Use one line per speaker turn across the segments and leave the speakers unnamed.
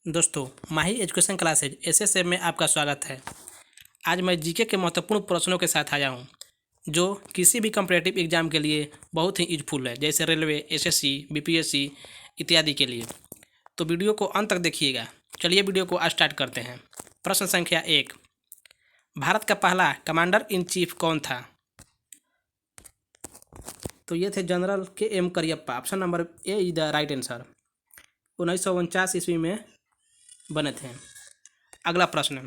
दोस्तों, माही education classes SSA में आपका स्वागत है। आज मैं जीके के महत्वपूर्ण प्रश्नों के साथ आया हूं, जो किसी भी कॉम्पिटिटिव एग्जाम के लिए बहुत ही यूजफुल है, जैसे रेलवे, एसएससी, बीपीएससी इत्यादि के लिए। तो वीडियो को अंत तक देखिएगा। चलिए वीडियो को स्टार्ट करते हैं। प्रश्न संख्या 1, भारत का पहला कमांडर इन चीफ कौन था? तो ये थे general KM. Cariappa. Option number A is the right answer. 1949 ईस्वी में बने थे। अगला प्रश्न,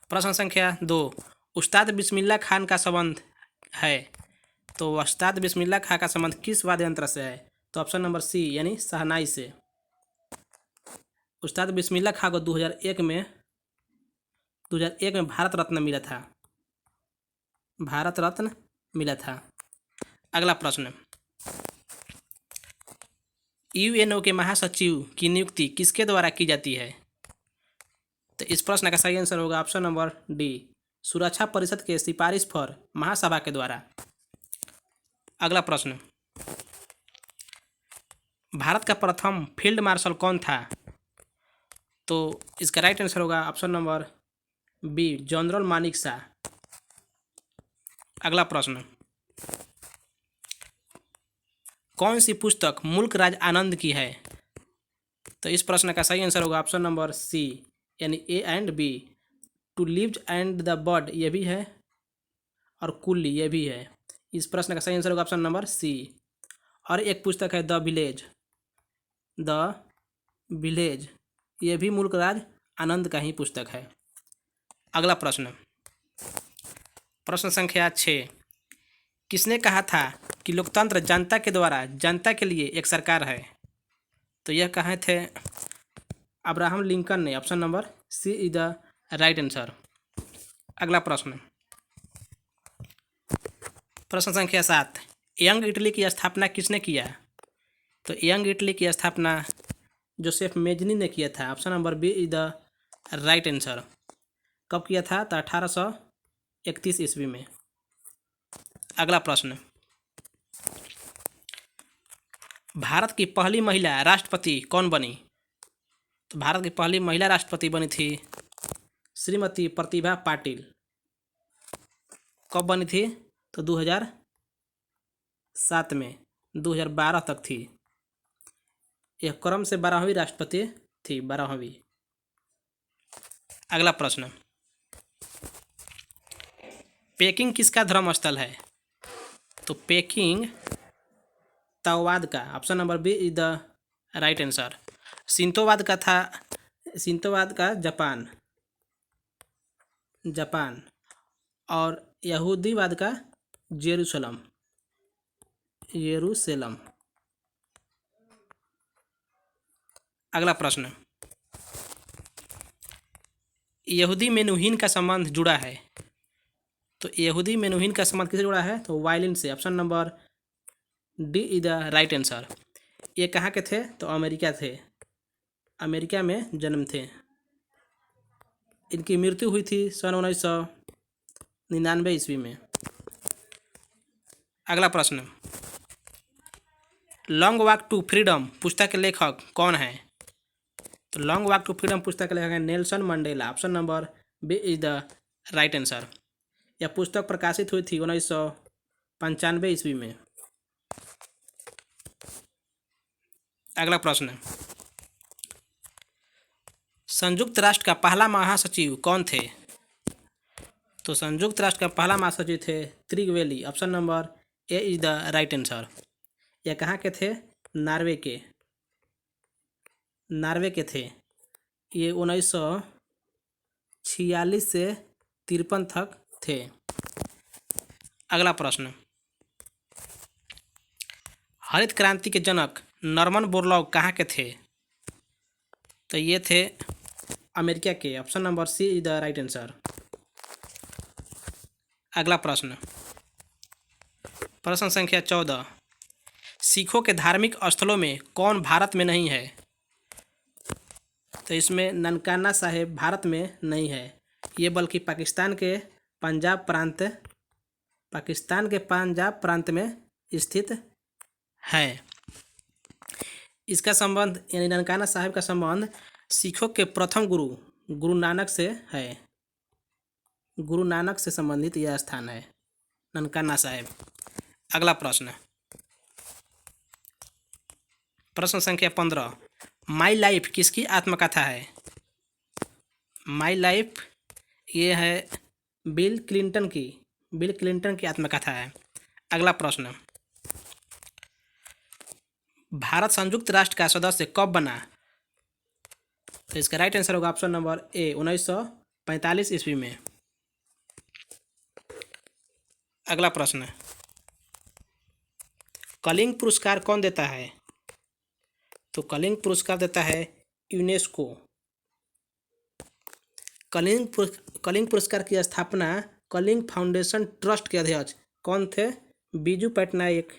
प्रश्न संख्या 2, उस्ताद बिस्मिल्लाह खान का संबंध है। तो उस्ताद बिस्मिल्लाह खान का संबंध किस वाद्य यंत्र से है? तो ऑप्शन नंबर सी यानी शहनाई से। उस्ताद बिस्मिल्लाह खान को 2001 में भारत रत्न मिला था। भारत रत्न मिला था। अगला प्रश्न, यूएनओ के महासचिव की नियुक्ति किसके द्वारा की जाती है? तो इस प्रश्न का सही आंसर होगा ऑप्शन नंबर डी, सुरक्षा परिषद के सिफारिश पर महासभा के द्वारा। अगला प्रश्न, भारत का प्रथम फील्ड मार्शल कौन था? तो इसका राइट आंसर होगा option number B, general Manik Shah. अगला प्रश्न, कौन सी पुस्तक मुल्क राज आनंद की है? तो इस प्रश्न का सही आंसर होगा ऑप्शन नंबर सी यानी A and B, two lives and the bird ये भी है और कुल्ली ये भी है। इस प्रश्न का सही आंसर होगा ऑप्शन नंबर सी। और एक पुस्तक है द विलेज ये भी मुल्क राज आनंद का ही पुस्तक है। अगला प्रश्न, प्रश्न संख्या 6, किसने कहा था कि लोकतंत्र जनता के द्वारा जनता के लिए एक सरकार है? तो यह कहे थे अब्राहम लिंकन ने। Option number C is the right answer. अगला प्रश्न, प्रश्न संख्या 7, यंग इटली की स्थापना किसने किया? तो यंग इटली की स्थापना जोसेफ मेजनी ने किया था। Option number B is the right answer. कब किया था? तो 1831 ईस्वी में। अगला प्रश्न, भारत की पहली महिला राष्ट्रपति कौन बनी? तो भारत की पहली महिला राष्ट्रपति बनी थी श्रीमती प्रतिभा पाटिल। कब बनी थी? तो 2007 में। 2012 तक थी। यह क्रम से 12वीं राष्ट्रपति थी, 12वीं। अगला प्रश्न, पेकिंग किसका धर्म स्थल है? तो पेकिंग ताओवाद का। Option number B is the right answer. सिंतोवाद का जापान और यहूदीवाद का जेरूसलम। अगला प्रश्न, यहूदी मेनुहीन का संबंध जुड़ा है। तो यहूदी मेनुहीन का संबंध किससे जुड़ा है? तो वायलिन से। Option number D is the right answer. ये कहाँ के थे? तो अमेरिका में जन्म थे। इनकी मृत्यु हुई थी सन 1999 ईस्वी में। अगला प्रश्न, लॉन्ग वॉक टू फ्रीडम पुस्तक के लेखक कौन है? तो लॉन्ग वॉक टू फ्रीडम पुस्तक के लेखक हैं Nelson Mandela. Option number B is the right answer. यह पुस्तक प्रकाशित हुई थी 1995 ईस्वी में। अगला प्रश्न, संयुक्त राष्ट्र का पहला महासचिव कौन थे? तो संयुक्त राष्ट्र का पहला महासचिव थे Trygve Lie. Option number A is the right answer. यह कहाँ के थे? नॉर्वे के थे। ये 1946 से 53 तक थे। अगला प्रश्न, हरित क्रांति के जनक नॉर्मन बोरलॉग कहाँ के थे? तो ये थे अमेरिका के। Option number C is the right answer. अगला प्रश्न, प्रश्न संख्या 14, सिखों के धार्मिक स्थलों में कौन भारत में नहीं है? तो इसमें ननकाना साहेब भारत में नहीं है, ये बल्कि पाकिस्तान के पंजाब प्रांत में स्थित है। इसका संबंध यानी ननकाना साहिब का संबंध सिखों के प्रथम गुरु गुरु नानक से है। गुरु नानक से संबंधित यह स्थान है ननकाना साहिब। अगला प्रश्न, प्रश्न संख्या 15, माई लाइफ किसकी आत्मकथा है? माई लाइफ ये है बिल क्लिंटन की आत्मकथा है। अगला प्रश्न, भारत संयुक्त राष्ट्र का सदस्य कब बना? तो इसका राइट आंसर होगा ऑप्शन नंबर ए 1945 ईस्वी में। अगला प्रश्न, कलिंग पुरस्कार कौन देता है? तो कलिंग पुरस्कार देता है यूनेस्को। कलिंग पुरस्कार की स्थापना कलिंग फाउंडेशन ट्रस्ट के अध्यक्ष कौन थे? बीजू पटनायक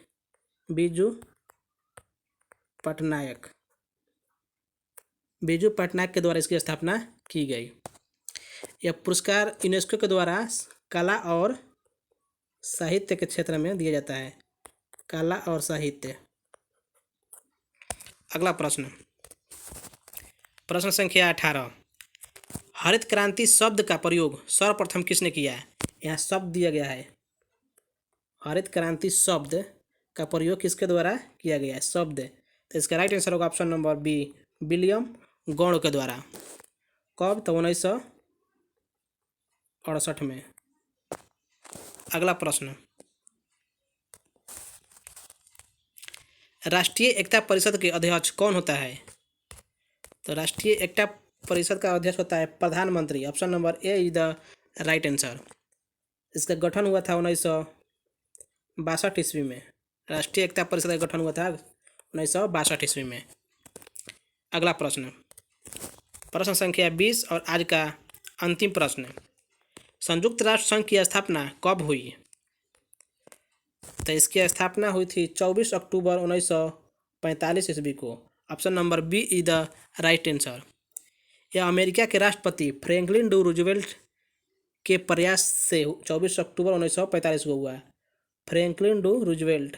के द्वारा इसकी स्थापना की गई। यह पुरस्कार यूनेस्को के द्वारा कला और साहित्य के क्षेत्र में दिया जाता है। कला और साहित्य। अगला प्रश्न, प्रश्न संख्या 18, हरित क्रांति शब्द का प्रयोग सर्वप्रथम किसने किया है? यहाँ शब्द दिया गया है। हरित क्रांति शब्द का प्रयोग किसके द्वारा किया गया है? शब्द। तो इसका राइट आंसर होगा ऑप्शन नंबर बी विलियम गौड़ के द्वारा। कब? तो 1968 में। अगला प्रश्न, राष्ट्रीय एकता परिषद के अध्यक्ष कौन होता है? तो राष्ट्रीय एकता परिषद का अध्यक्ष होता है प्रधानमंत्री। Option number A is the right answer. इसका गठन हुआ था 1962 ईस्वी में। राष्ट्रीय एकता परिषद का गठन हुआ था 1962 ईस्वी में। अगला प्रश्न, प्रश्न संख्या 20 और आज का अंतिम प्रश्न, संयुक्त राष्ट्र संघ की स्थापना कब हुई? तो इसकी स्थापना हुई थी 24 अक्टूबर 1945 ईस्वी को। Option number B is the right answer. यह अमेरिका के राष्ट्रपति फ्रैंकलिन डी रूजवेल्ट के प्रयास से 24 अक्टूबर 1945 को हुआ। फ्रैंकलिन डी रूजवेल्ट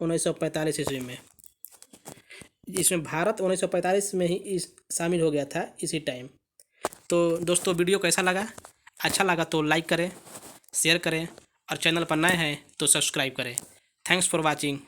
1945 ईस्वी में। इसमें भारत 1945 में ही शामिल हो गया था इसी टाइम। तो दोस्तों वीडियो कैसा लगा? अच्छा लगा तो लाइक करें, शेयर करें और चैनल पर नए हैं तो सब्सक्राइब करें। Thanks for watching.